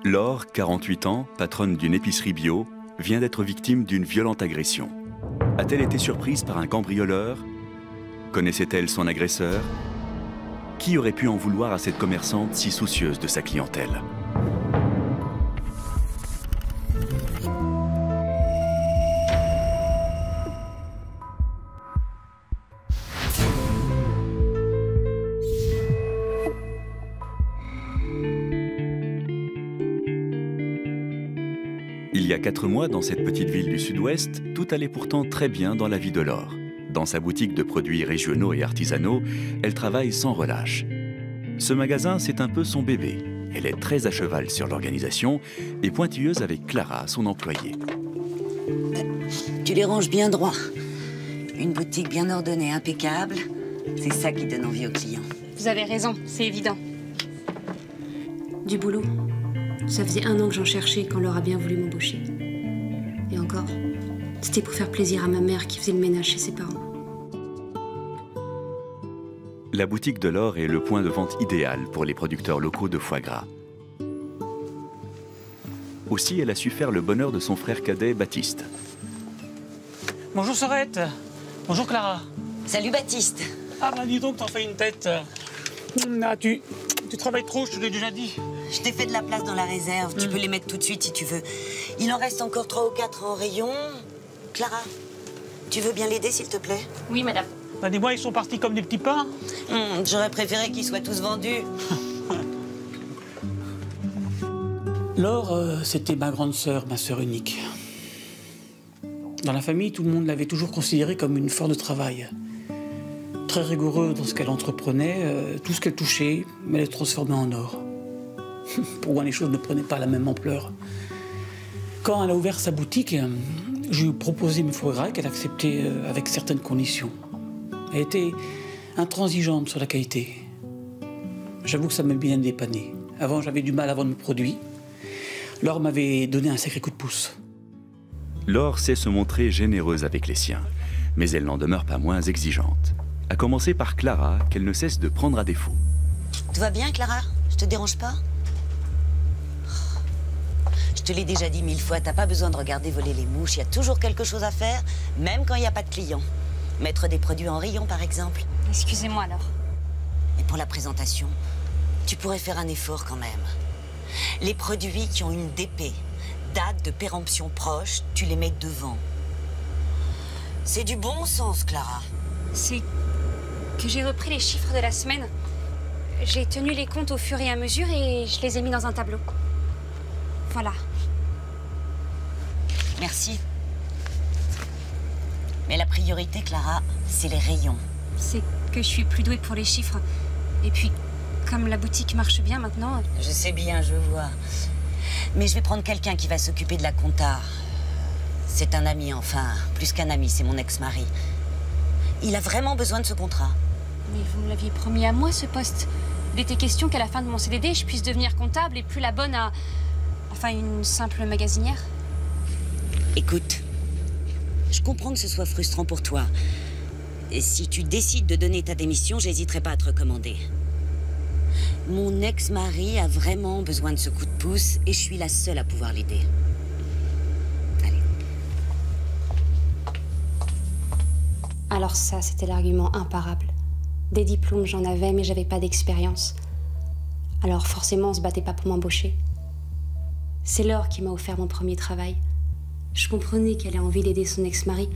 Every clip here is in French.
Laure, 48 ans, patronne d'une épicerie bio, vient d'être victime d'une violente agression. A-t-elle été surprise par un cambrioleur? Connaissait-elle son agresseur? Qui aurait pu en vouloir à cette commerçante si soucieuse de sa clientèle? Il y a 4 mois, dans cette petite ville du sud-ouest, tout allait pourtant très bien dans la vie de Laure. Dans sa boutique de produits régionaux et artisanaux, elle travaille sans relâche. Ce magasin, c'est un peu son bébé. Elle est très à cheval sur l'organisation et pointilleuse avec Clara, son employée. Tu les ranges bien droit. Une boutique bien ordonnée, impeccable. C'est ça qui donne envie aux clients. Vous avez raison, c'est évident. Du boulot. Ça faisait 1 an que j'en cherchais quand Laure a bien voulu m'embaucher. Et encore, c'était pour faire plaisir à ma mère qui faisait le ménage chez ses parents. La boutique de Laure est le point de vente idéal pour les producteurs locaux de foie gras. Aussi, elle a su faire le bonheur de son frère cadet, Baptiste. Bonjour Sorette. Bonjour Clara. Salut Baptiste. Ah bah dis donc, t'en fais une tête. Ah, tu travailles trop, je te l'ai déjà dit. Je t'ai fait de la place dans la réserve. Tu peux les mettre tout de suite si tu veux. Il en reste encore 3 ou 4 en rayon. Clara, tu veux bien l'aider s'il te plaît? Oui, madame. Bah dis-moi, ils sont partis comme des petits pains. J'aurais préféré qu'ils soient tous vendus. Laure, c'était ma grande sœur, ma sœur unique. Dans la famille, tout le monde l'avait toujours considérée comme une force de travail. Très rigoureuse dans ce qu'elle entreprenait, tout ce qu'elle touchait, mais elle le transformait en or. Pour moi, les choses ne prenaient pas la même ampleur. Quand elle a ouvert sa boutique, je lui ai proposé mes foie gras qu'elle acceptait avec certaines conditions. Elle était intransigeante sur la qualité. J'avoue que ça m'a bien dépanné. Avant, j'avais du mal à vendre mes produits. Laure m'avait donné un sacré coup de pouce. Laure sait se montrer généreuse avec les siens, mais elle n'en demeure pas moins exigeante. À commencer par Clara, qu'elle ne cesse de prendre à défaut. Tout va bien, Clara? Je te dérange pas? Je te l'ai déjà dit 1000 fois, t'as pas besoin de regarder voler les mouches. Il y a toujours quelque chose à faire, même quand il n'y a pas de clients. Mettre des produits en rayon, par exemple. Excusez-moi alors. Et pour la présentation, tu pourrais faire un effort quand même. Les produits qui ont une DP, date de péremption proche, tu les mets devant. C'est du bon sens, Clara. C'est que j'ai repris les chiffres de la semaine. J'ai tenu les comptes au fur et à mesure et je les ai mis dans un tableau. Voilà. Merci. Mais la priorité, Clara, c'est les rayons. C'est que je suis plus douée pour les chiffres. Et puis, comme la boutique marche bien maintenant... Je sais bien, je vois. Mais je vais prendre quelqu'un qui va s'occuper de la compta. C'est un ami, enfin, plus qu'un ami, c'est mon ex-mari. Il a vraiment besoin de ce contrat. Mais vous me l'aviez promis à moi, ce poste. Il était question qu'à la fin de mon CDD, je puisse devenir comptable et plus la bonne à... Enfin, une simple magasinière. Écoute, je comprends que ce soit frustrant pour toi. Et si tu décides de donner ta démission, j'hésiterai pas à te recommander. Mon ex-mari a vraiment besoin de ce coup de pouce et je suis la seule à pouvoir l'aider. Allez. Alors ça, c'était l'argument imparable. Des diplômes, j'en avais, mais j'avais pas d'expérience. Alors forcément, on se battait pas pour m'embaucher. C'est Laure qui m'a offert mon premier travail. Je comprenais qu'elle ait envie d'aider son ex-mari.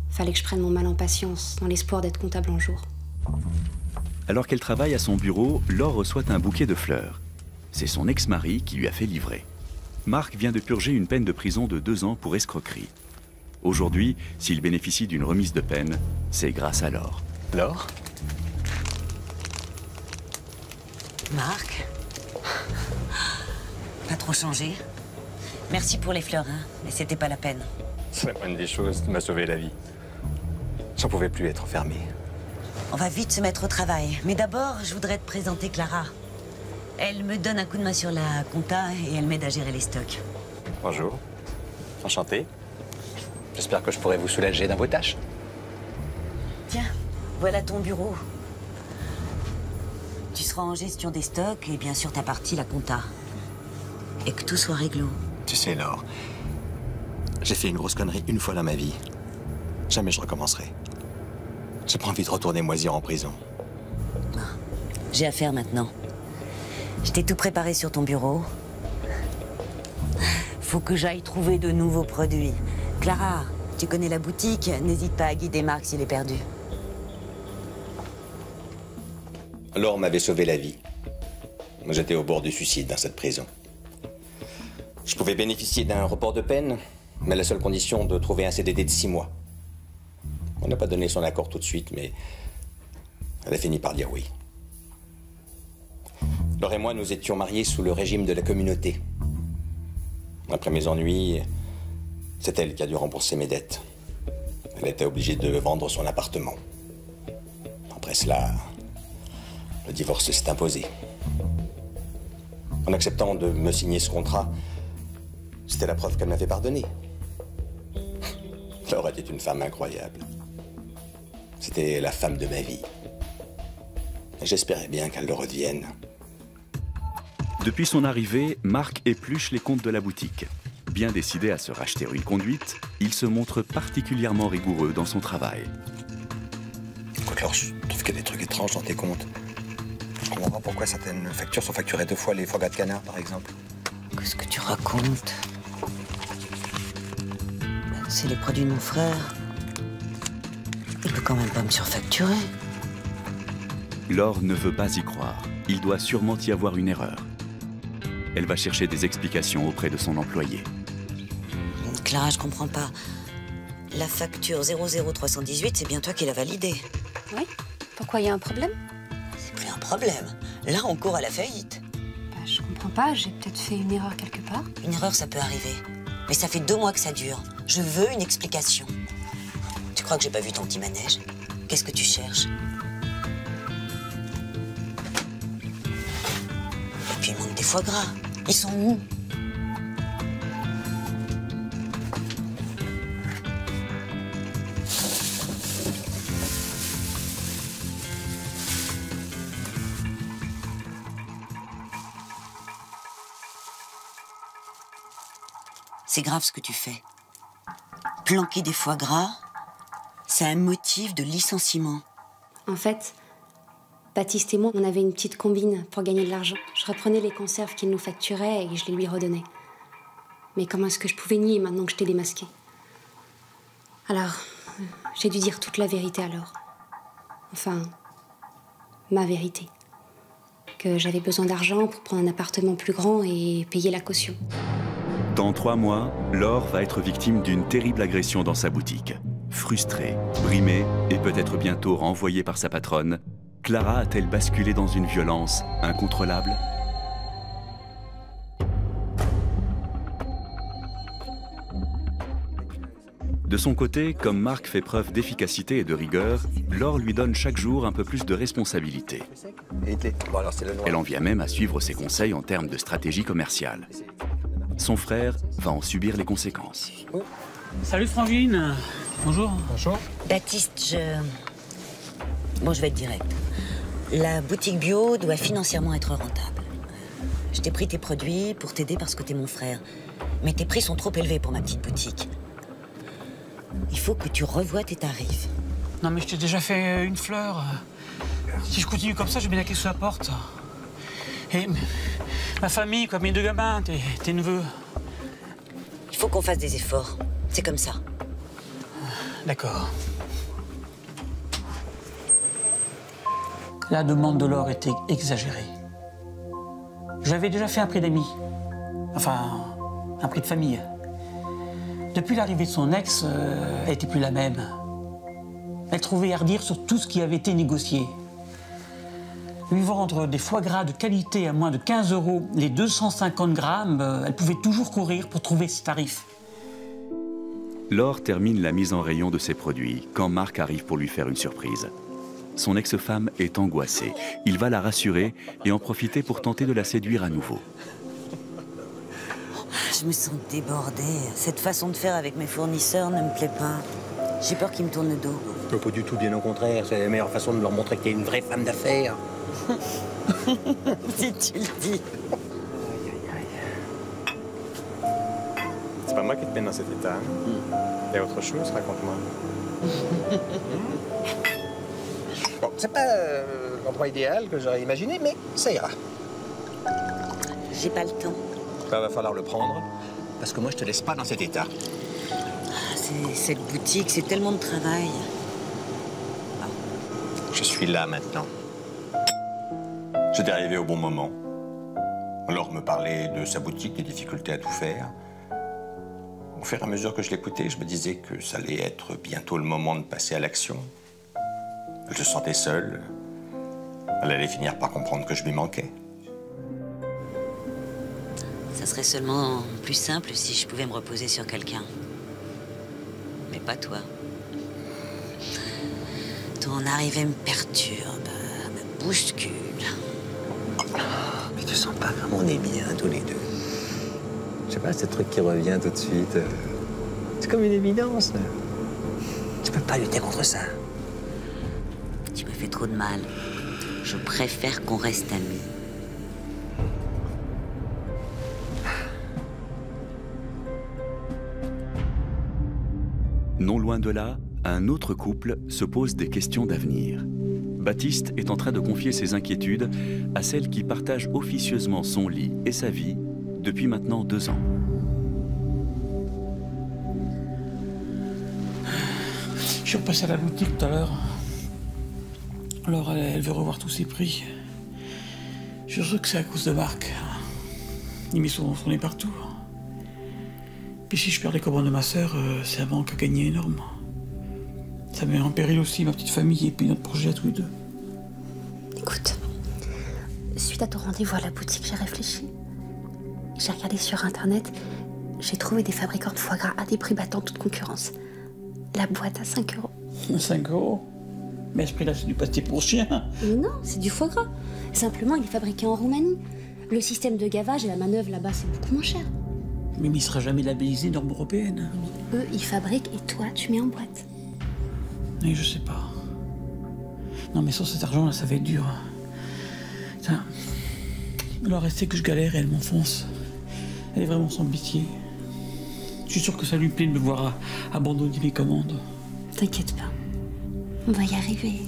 Fallait que je prenne mon mal en patience, dans l'espoir d'être comptable un jour. Alors qu'elle travaille à son bureau, Laure reçoit un bouquet de fleurs. C'est son ex-mari qui lui a fait livrer. Marc vient de purger une peine de prison de 2 ans pour escroquerie. Aujourd'hui, s'il bénéficie d'une remise de peine, c'est grâce à Laure. Laure? Marc? Pas trop changé. Merci pour les fleurs, hein, mais c'était pas la peine. C'est la moindre des choses, tu m'as sauvé la vie. J'en pouvais plus être enfermé. On va vite se mettre au travail. Mais d'abord, je voudrais te présenter Clara. Elle me donne un coup de main sur la compta et elle m'aide à gérer les stocks. Bonjour. Enchanté. J'espère que je pourrai vous soulager dans vos tâches. Tiens, voilà ton bureau. tu seras en gestion des stocks et bien sûr ta partie, la compta. Et que tout soit réglo. Tu sais, Laure, j'ai fait une grosse connerie une fois dans ma vie. Jamais je recommencerai. J'ai pas envie de retourner moisir en prison. J'ai affaire maintenant. Je t'ai tout préparé sur ton bureau. Faut que j'aille trouver de nouveaux produits. Clara, tu connais la boutique, n'hésite pas à guider Marc s'il est perdu. Laure m'avait sauvé la vie. J'étais au bord du suicide dans cette prison. Je pouvais bénéficier d'un report de peine, mais à la seule condition de trouver un CDD de 6 mois. On n'a pas donné son accord tout de suite, mais elle a fini par dire oui. Laure et moi, nous étions mariés sous le régime de la communauté. Après mes ennuis, c'est elle qui a dû rembourser mes dettes. Elle était obligée de vendre son appartement. Après cela, le divorce s'est imposé. En acceptant de me signer ce contrat, c'était la preuve qu'elle m'avait pardonné. Laure était une femme incroyable. C'était la femme de ma vie. J'espérais bien qu'elle le redevienne. Depuis son arrivée, Marc épluche les comptes de la boutique. Bien décidé à se racheter une conduite, il se montre particulièrement rigoureux dans son travail. Écoute, Laure, je trouve qu'il y a des trucs étranges dans tes comptes. Je comprends pas pourquoi certaines factures sont facturées 2 fois, les foie gras de canard, par exemple. Qu'est-ce que tu racontes? C'est les produits de mon frère. Il peut quand même pas me surfacturer. Laure ne veut pas y croire. Il doit sûrement y avoir une erreur. Elle va chercher des explications auprès de son employé. Clara, je comprends pas. La facture 00318, c'est bien toi qui l'as validée. Oui? Pourquoi, il y a un problème? C'est plus un problème. Là, on court à la faillite. Bah, je comprends pas, j'ai peut-être fait une erreur quelque part. Une erreur, ça peut arriver. Mais ça fait 2 mois que ça dure. Je veux une explication. Tu crois que j'ai pas vu ton petit manège? Qu'est-ce que tu cherches? Et puis il manque des foie gras. Ils sont où? C'est grave ce que tu fais. Planquer des foie gras, c'est un motif de licenciement. En fait, Baptiste et moi, on avait une petite combine pour gagner de l'argent. Je reprenais les conserves qu'il nous facturait et je les lui redonnais. Mais comment est-ce que je pouvais nier maintenant que je t'ai démasqué? Alors, j'ai dû dire toute la vérité alors. Enfin, ma vérité. Que j'avais besoin d'argent pour prendre un appartement plus grand et payer la caution. Dans 3 mois, Laure va être victime d'une terrible agression dans sa boutique. Frustrée, brimée et peut-être bientôt renvoyée par sa patronne, Clara a-t-elle basculé dans une violence incontrôlable? De son côté, comme Marc fait preuve d'efficacité et de rigueur, Laure lui donne chaque jour un peu plus de responsabilité. Elle en vient même à suivre ses conseils en termes de stratégie commerciale. Son frère va en subir les conséquences. Salut Frangine. Bonjour. Bonjour. Baptiste, Bon, je vais être direct. La boutique bio doit financièrement être rentable. Je t'ai pris tes produits pour t'aider parce que t'es mon frère. Mais tes prix sont trop élevés pour ma petite boutique. Il faut que tu revoies tes tarifs. Non mais je t'ai déjà fait une fleur. Si je continue comme ça, je mets la clé sous la porte. Et ma famille, quoi, mes 2 gamins, tes neveux. Il faut qu'on fasse des efforts. C'est comme ça. D'accord. La demande de Laure était exagérée. J'avais déjà fait un prix d'amis. Enfin, un prix de famille. Depuis l'arrivée de son ex, elle n'était plus la même. Elle trouvait à redire sur tout ce qui avait été négocié. Lui vendre des foie gras de qualité à moins de 15 € les 250 grammes, elle pouvait toujours courir pour trouver ce tarif. Laure termine la mise en rayon de ses produits quand Marc arrive pour lui faire une surprise. Son ex-femme est angoissée. Il va la rassurer et en profiter pour tenter de la séduire à nouveau. Je me sens débordée. Cette façon de faire avec mes fournisseurs ne me plaît pas. J'ai peur qu'ils me tournent le dos. Pas du tout, bien au contraire. C'est la meilleure façon de leur montrer que t'es une vraie femme d'affaires. Si tu le dis. C'est pas moi qui te mets dans cet état. Il y a autre chose, raconte-moi. Bon, c'est pas l'endroit idéal que j'aurais imaginé, mais ça ira. J'ai pas le temps. Va falloir le prendre, parce que moi, je te laisse pas dans cet état. Cette boutique, c'est tellement de travail. Je suis là maintenant. J'étais arrivé au bon moment. Laure me parlait de sa boutique, des difficultés à tout faire. Au fur et à mesure que je l'écoutais, je me disais que ça allait être bientôt le moment de passer à l'action. Je se sentais seul. Elle allait finir par comprendre que je lui manquais. Ça serait seulement plus simple si je pouvais me reposer sur quelqu'un. Mais pas toi. Ton arrivée me perturbe, me bouscule. Mais tu sens pas comme on est bien tous les deux? Je sais pas, ce truc qui revient tout de suite. C'est comme une évidence. Tu peux pas lutter contre ça. Tu me fais trop de mal. Je préfère qu'on reste amis. Non loin de là, un autre couple se pose des questions d'avenir. Baptiste est en train de confier ses inquiétudes à celle qui partage officieusement son lit et sa vie depuis maintenant 2 ans. Je suis repassé à la boutique tout à l'heure. Alors elle veut revoir tous ses prix. Je suis sûr que c'est à cause de Marc. Il met son nez partout. Puis si je perds les commandes de ma sœur, c'est un manque à gagner énorme. Ça met en péril aussi ma petite famille et puis notre projet à tous les deux. Écoute, suite à ton rendez-vous à la boutique, j'ai réfléchi. J'ai regardé sur Internet, j'ai trouvé des fabricants de foie gras à des prix battant toute concurrence. La boîte à 5 €. 5 €? Mais à ce prix-là, c'est du pâté pour chien. Non, c'est du foie gras. Simplement, il est fabriqué en Roumanie. Le système de gavage et la manœuvre là-bas, c'est beaucoup moins cher. Mais il ne sera jamais labellisé norme européenne. Eux, ils fabriquent et toi, tu mets en boîte. Mais je sais pas. Non, mais sans cet argent-là, ça va être dur. Tiens, alors rester que je galère et elle m'enfonce. Elle est vraiment sans pitié. Je suis sûr que ça lui plaît de me voir abandonner mes commandes. T'inquiète pas. On va y arriver.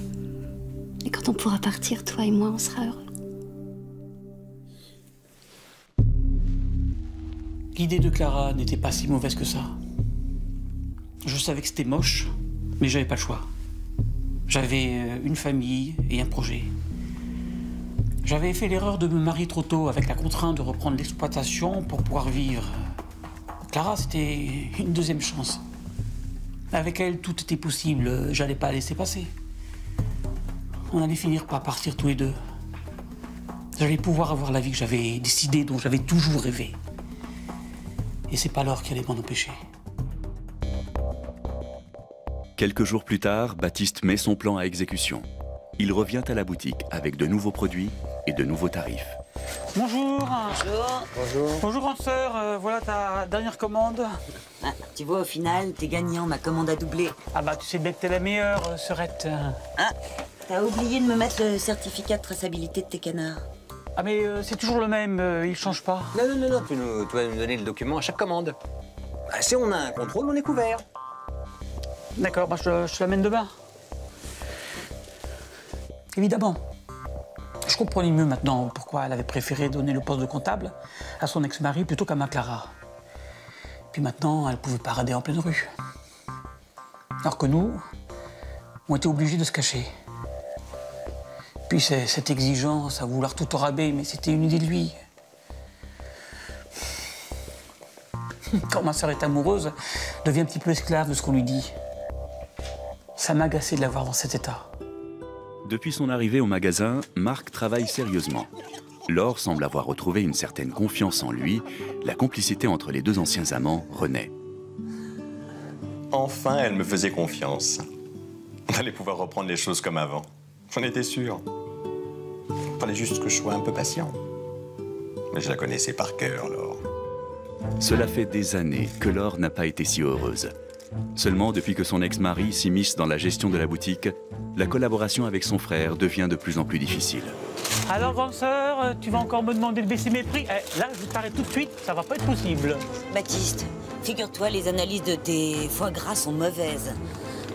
Et quand on pourra partir, toi et moi, on sera heureux. L'idée de Clara n'était pas si mauvaise que ça. Je savais que c'était moche, mais j'avais pas le choix. J'avais une famille et un projet. J'avais fait l'erreur de me marier trop tôt avec la contrainte de reprendre l'exploitation pour pouvoir vivre. Clara, c'était une deuxième chance. Avec elle, tout était possible. J'allais pas la laisser passer. On allait finir par partir tous les deux. J'allais pouvoir avoir la vie que j'avais décidée, dont j'avais toujours rêvé. Et c'est pas Laure qui allait m'en empêcher. Quelques jours plus tard, Baptiste met son plan à exécution. Il revient à la boutique avec de nouveaux produits et de nouveaux tarifs. Bonjour. Bonjour. Bonjour. Bonjour, grande sœur. Voilà ta dernière commande. Ah, tu vois, au final, t'es gagnant, ma commande a doublé. Ah bah, tu sais bien que t'es la meilleure, sœurette. Ah, t'as oublié de me mettre le certificat de traçabilité de tes canards. Ah mais c'est toujours le même, il change pas. Non, tu vas nous donner le document à chaque commande. Si on a un contrôle, on est couvert. D'accord, bah, je te l'amène demain. Évidemment. Je comprenais mieux maintenant pourquoi elle avait préféré donner le poste de comptable à son ex-mari plutôt qu'à ma Clara. Puis maintenant, elle pouvait parader en pleine rue. Alors que nous, on était obligés de se cacher. Puis cette exigence à vouloir tout au rabais, mais c'était une idée de lui. Quand ma sœur est amoureuse, elle devient un petit peu esclave de ce qu'on lui dit. Ça m'agaçait de la voir dans cet état. Depuis son arrivée au magasin, Marc travaille sérieusement. Laure semble avoir retrouvé une certaine confiance en lui. La complicité entre les 2 anciens amants renaît. Enfin, elle me faisait confiance. On allait pouvoir reprendre les choses comme avant. J'en étais sûr. Fallait juste que je sois un peu patient. Mais je la connaissais par cœur, Laure. Cela fait des années que Laure n'a pas été si heureuse. Seulement, depuis que son ex-mari s'immisce dans la gestion de la boutique, la collaboration avec son frère devient de plus en plus difficile. Alors, grande sœur, tu vas encore me demander de baisser mes prix? Là, je t'arrête tout de suite, ça va pas être possible. Baptiste, figure-toi, les analyses de tes foie gras sont mauvaises.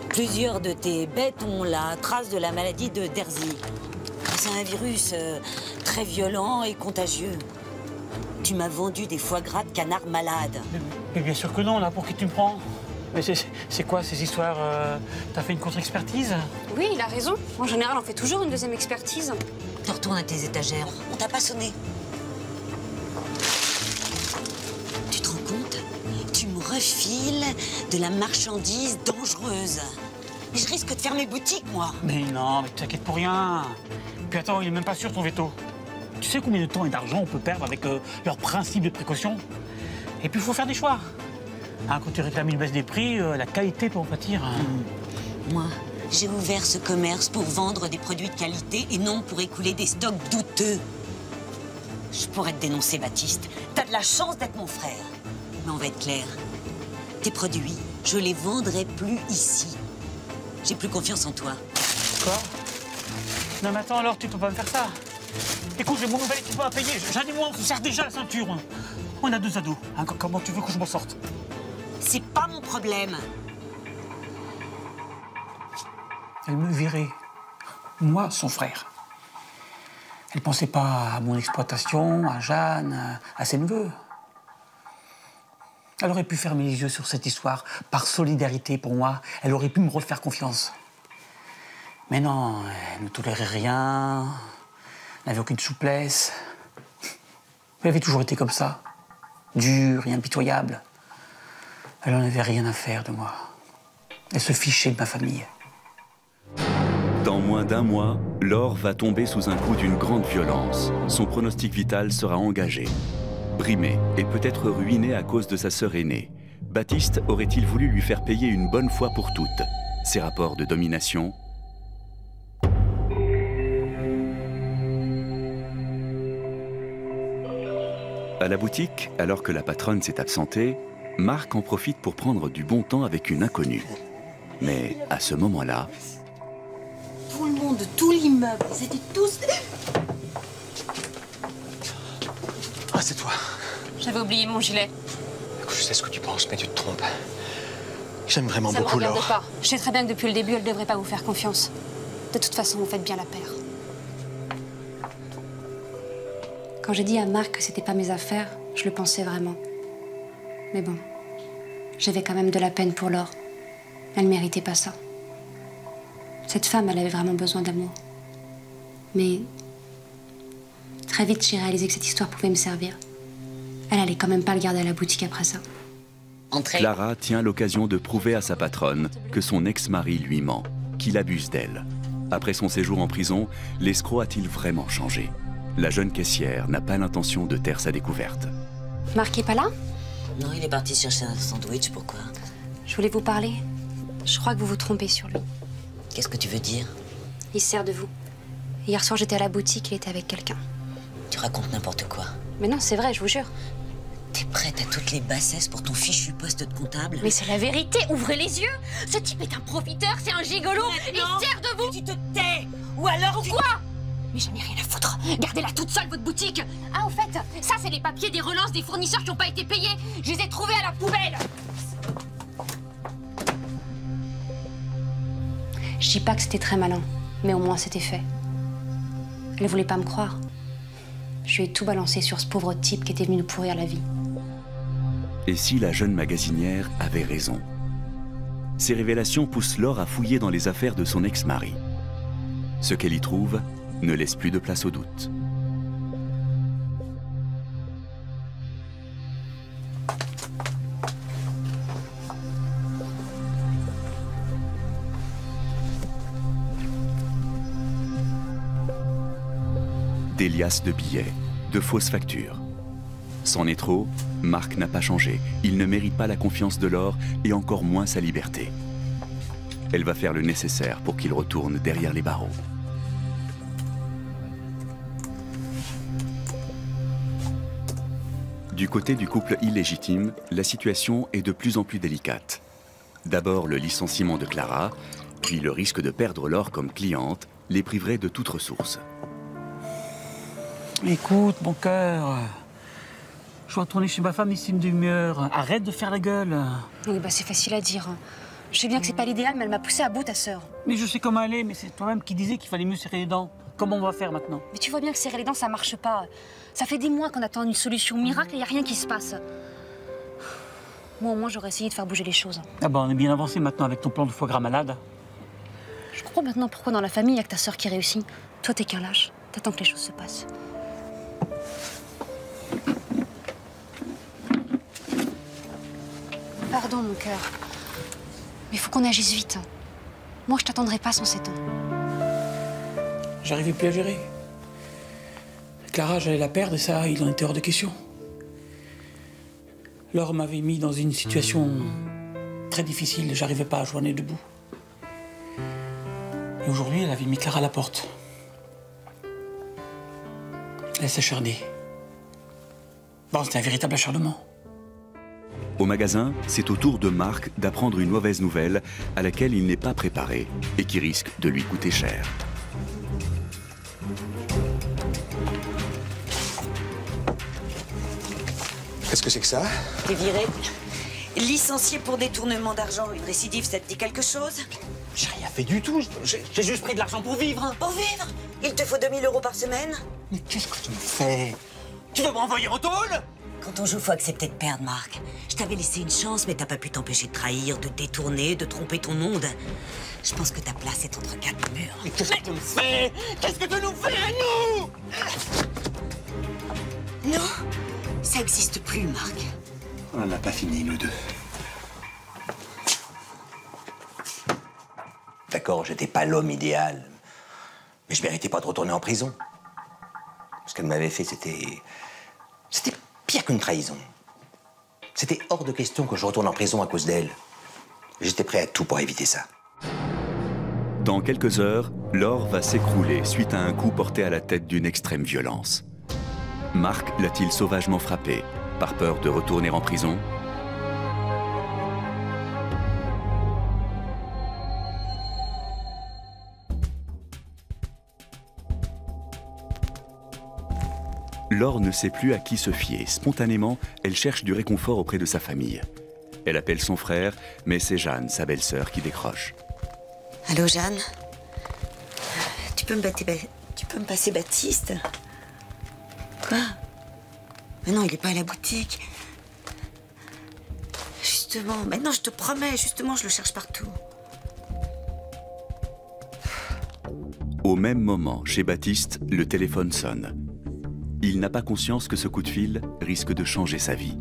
Plusieurs de tes bêtes ont la trace de la maladie de Dersey. C'est un virus très violent et contagieux. Tu m'as vendu des foie gras de canard malade. Mais bien sûr que non, là, pour qui tu me prends? Mais c'est quoi ces histoires? T'as fait une contre-expertise? Oui, il a raison. En général, on fait toujours une deuxième expertise. Tu retournes à tes étagères. On t'a pas sonné. Tu te rends compte? Tu me refiles de la marchandise dangereuse. Mais je risque de fermer boutique, moi. Mais non, mais t'inquiète pour rien. Puis attends, il est même pas sûr ton veto. Tu sais combien de temps et d'argent on peut perdre avec leur principe de précaution? Et puis il faut faire des choix. Hein, quand tu réclames une baisse des prix, la qualité peut en pâtir. Moi, j'ai ouvert ce commerce pour vendre des produits de qualité et non pour écouler des stocks douteux. Je pourrais te dénoncer, Baptiste. T'as de la chance d'être mon frère. Mais on va être clair. Tes produits, je les vendrai plus ici. J'ai plus confiance en toi. Quoi? Non mais attends, alors tu peux pas me faire ça. Écoute, j'ai mon nouvel équipement à payer. Jeanne et moi, on se serre déjà la ceinture. On a 2 ados. Hein, comment tu veux que je m'en sorte? C'est pas mon problème. Elle me virait. Moi, son frère. Elle pensait pas à mon exploitation, à Jeanne, à ses neveux. Elle aurait pu fermer les yeux sur cette histoire. Par solidarité pour moi, elle aurait pu me refaire confiance. Mais non, elle ne tolérait rien. Elle n'avait aucune souplesse. Elle avait toujours été comme ça. Dure et impitoyable. Elle n'en avait rien à faire de moi. Elle se fichait de ma famille. Dans moins d'1 mois, Laure va tomber sous un coup d'une grande violence. Son pronostic vital sera engagé. Brimé et peut-être ruiné à cause de sa sœur aînée. Baptiste aurait-il voulu lui faire payer une bonne fois pour toutes ses rapports de domination? À la boutique, alors que la patronne s'est absentée, Marc en profite pour prendre du bon temps avec une inconnue. Mais à ce moment-là... Tout le monde, tout l'immeuble, ils étaient tous... Ah, c'est toi. J'avais oublié mon gilet. Écoute, je sais ce que tu penses, mais tu te trompes. J'aime vraiment Ça me beaucoup regarde Laure. pas. Je sais très bien que depuis le début, elle devrait pas vous faire confiance. De toute façon, vous faites bien la paire. Quand j'ai dit à Marc que c'était pas mes affaires, je le pensais vraiment. Mais bon, j'avais quand même de la peine pour Laure. Elle méritait pas ça. Cette femme, elle avait vraiment besoin d'amour. Mais très vite, j'ai réalisé que cette histoire pouvait me servir. Elle allait quand même pas le garder à la boutique après ça. Entrez. Clara tient l'occasion de prouver à sa patronne que son ex-mari lui ment, qu'il abuse d'elle. Après son séjour en prison, l'escroc a-t-il vraiment changé? La jeune caissière n'a pas l'intention de taire sa découverte. Marc est pas là? Non, il est parti chercher un sandwich, pourquoi? Je voulais vous parler. Je crois que vous vous trompez sur lui. Qu'est-ce que tu veux dire? Il se sert de vous. Hier soir, j'étais à la boutique, il était avec quelqu'un. Tu racontes n'importe quoi. Mais non, c'est vrai, je vous jure. T'es prête à toutes les bassesses pour ton fichu poste de comptable? Mais c'est la vérité, ouvrez les yeux. Ce type est un profiteur, c'est un gigolo. Il sert de vous. Tu te tais! Ou alors Pourquoi? Mais j'en ai rien à foutre. Gardez-la toute seule, votre boutique. Ah, au fait, ça, c'est les papiers des relances des fournisseurs qui n'ont pas été payés. Je les ai trouvés à la poubelle. Je dis pas que c'était très malin, mais au moins c'était fait. Elle voulait pas me croire. Je lui ai tout balancé sur ce pauvre type qui était venu nous pourrir la vie. Et si la jeune magasinière avait raison? Ces révélations poussent Laure à fouiller dans les affaires de son ex-mari. Ce qu'elle y trouve ne laisse plus de place au doute. Des liasses de billets, de fausses factures. C'en est trop, Marc n'a pas changé. Il ne mérite pas la confiance de Laure et encore moins sa liberté. Elle va faire le nécessaire pour qu'il retourne derrière les barreaux. Du côté du couple illégitime, la situation est de plus en plus délicate. D'abord le licenciement de Clara, puis le risque de perdre Laure comme cliente les priverait de toute ressource. Écoute, mon cœur, je vais retourner chez ma femme d'ici une demi-heure. Arrête de faire la gueule. Oui, bah c'est facile à dire. Je sais bien que c'est pas l'idéal, mais elle m'a poussé à bout, ta sœur. Mais je sais comment elle est, mais c'est toi-même qui disais qu'il fallait mieux serrer les dents. Comment on va faire maintenant? Mais tu vois bien que serrer les dents, ça marche pas. Ça fait des mois qu'on attend une solution miracle et y a rien qui se passe. Moi, au moins, j'aurais essayé de faire bouger les choses. Ah bah on est bien avancé maintenant avec ton plan de foie gras malade. Je comprends maintenant pourquoi dans la famille, il y a que ta sœur qui réussit. Toi, t'es qu'un lâche. T'attends que les choses se passent. Pardon, mon cœur. Mais il faut qu'on agisse vite. Moi, je t'attendrai pas sans ces temps. J'arrivais plus à gérer. Clara, j'allais la perdre et ça, il en était hors de question. Laure m'avait mis dans une situation très difficile. J'arrivais pas à joindre debout. Et aujourd'hui, elle avait mis Clara à la porte. Elle s'acharnait. Bon, c'était un véritable acharnement. Au magasin, c'est au tour de Marc d'apprendre une mauvaise nouvelle à laquelle il n'est pas préparé et qui risque de lui coûter cher. Qu'est-ce que c'est que ça? T'es viré. Licencié pour détournement d'argent. Une récidive, ça te dit quelque chose? J'ai rien fait du tout. J'ai juste pris de l'argent pour vivre. Pour vivre? Il te faut 2000 € par semaine? Mais qu'est-ce que tu me fais? Tu veux m'envoyer en tôle? Quand on joue, faut accepter de perdre, Marc. Je t'avais laissé une chance, mais t'as pas pu t'empêcher de trahir, de détourner, de tromper ton monde. Je pense que ta place est entre quatre murs. Mais qu'est-ce que tu me fais? Qu'est-ce que tu nous fais à nous? Non, ça existe plus, Marc. On n'en a pas fini, nous deux. D'accord, j'étais pas l'homme idéal, mais je méritais pas de retourner en prison. Ce qu'elle m'avait fait, c'était pire qu'une trahison. C'était hors de question que je retourne en prison à cause d'elle. J'étais prêt à tout pour éviter ça. Dans quelques heures, Laure va s'écrouler suite à un coup porté à la tête d'une extrême violence. Marc l'a-t-il sauvagement frappé, par peur de retourner en prison? Laure ne sait plus à qui se fier. Spontanément, elle cherche du réconfort auprès de sa famille. Elle appelle son frère, mais c'est Jeanne, sa belle-sœur, qui décroche. Allô, Jeanne? Tu peux me passer Baptiste? Quoi? Mais non, il est pas à la boutique. Justement, maintenant je te promets, justement, je le cherche partout. Au même moment, chez Baptiste, le téléphone sonne. Il n'a pas conscience que ce coup de fil risque de changer sa vie.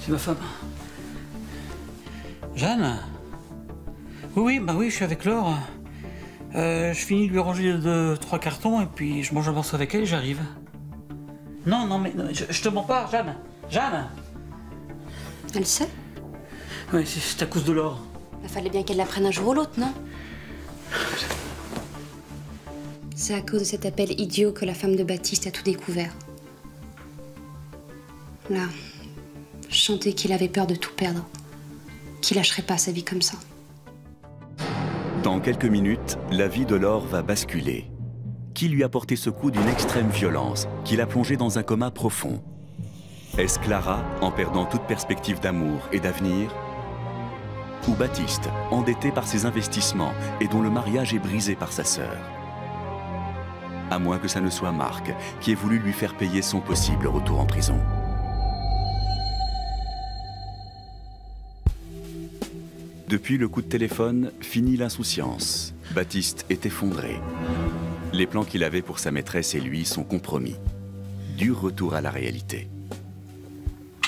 C'est ma femme. Jeanne? Oui, je suis avec Laure. Je finis de lui ranger 2-3 cartons et puis je mange un morceau avec elle et j'arrive. Non, mais je te mens pas, Jeanne. Jeanne! Elle sait? Oui, c'est à cause de Laure. Il fallait bien qu'elle l'apprenne un jour ou l'autre, non? C'est à cause de cet appel idiot que la femme de Baptiste a tout découvert. Là, je sentais qu'il avait peur de tout perdre. Qu'il lâcherait pas sa vie comme ça. Dans quelques minutes, la vie de Laure va basculer. Qui lui a porté ce coup d'une extrême violence, qui l'a plongée dans un coma profond? Est-ce Clara, en perdant toute perspective d'amour et d'avenir? Ou Baptiste, endetté par ses investissements et dont le mariage est brisé par sa sœur? À moins que ça ne soit Marc, qui ait voulu lui faire payer son possible retour en prison. Depuis le coup de téléphone, fini l'insouciance. Baptiste est effondré. Les plans qu'il avait pour sa maîtresse et lui sont compromis. Dur retour à la réalité.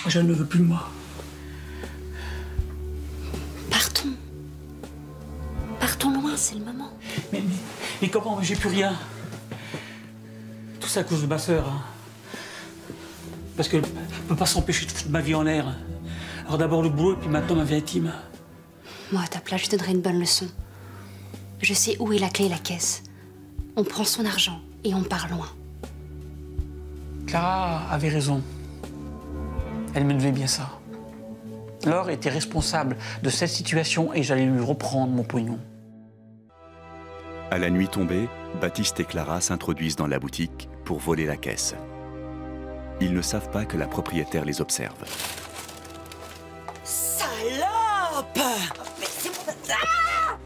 Je ne veux plus de moi. Partons. Partons loin, c'est le moment. Mais comment? J'ai plus rien. Tout ça à cause de ma sœur. Hein. Parce qu'elle ne peut pas s'empêcher de foutre ma vie en l'air. Alors d'abord le boulot et puis maintenant ma vie intime. Moi, à ta place, je te donnerai une bonne leçon. Je sais où est la clé et la caisse. On prend son argent et on part loin. Clara avait raison. Elle me devait bien ça. Laure était responsable de cette situation et j'allais lui reprendre mon pognon. À la nuit tombée, Baptiste et Clara s'introduisent dans la boutique pour voler la caisse. Ils ne savent pas que la propriétaire les observe. Salope! Mais c'est... Ah!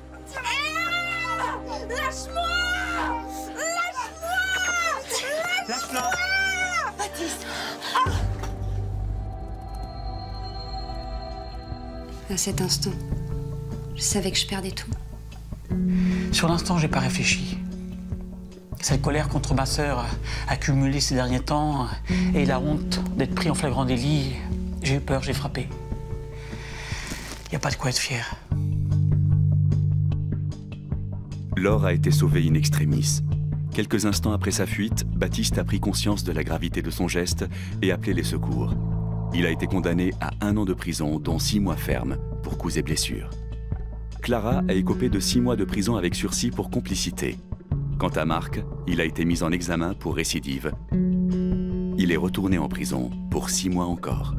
Lâche-moi! Lâche-moi! Lâche-moi! Baptiste! À cet instant, je savais que je perdais tout. Sur l'instant, j'ai pas réfléchi. Cette colère contre ma sœur accumulée ces derniers temps et la honte d'être pris en flagrant délit, j'ai eu peur, j'ai frappé. Il n'y a pas de quoi être fier. Laure a été sauvée in extremis. Quelques instants après sa fuite, Baptiste a pris conscience de la gravité de son geste et appelé les secours. Il a été condamné à 1 an de prison, dont 6 mois fermes, pour coups et blessures. Clara a écopé de 6 mois de prison avec sursis pour complicité. Quant à Marc, il a été mis en examen pour récidive. Il est retourné en prison pour 6 mois encore.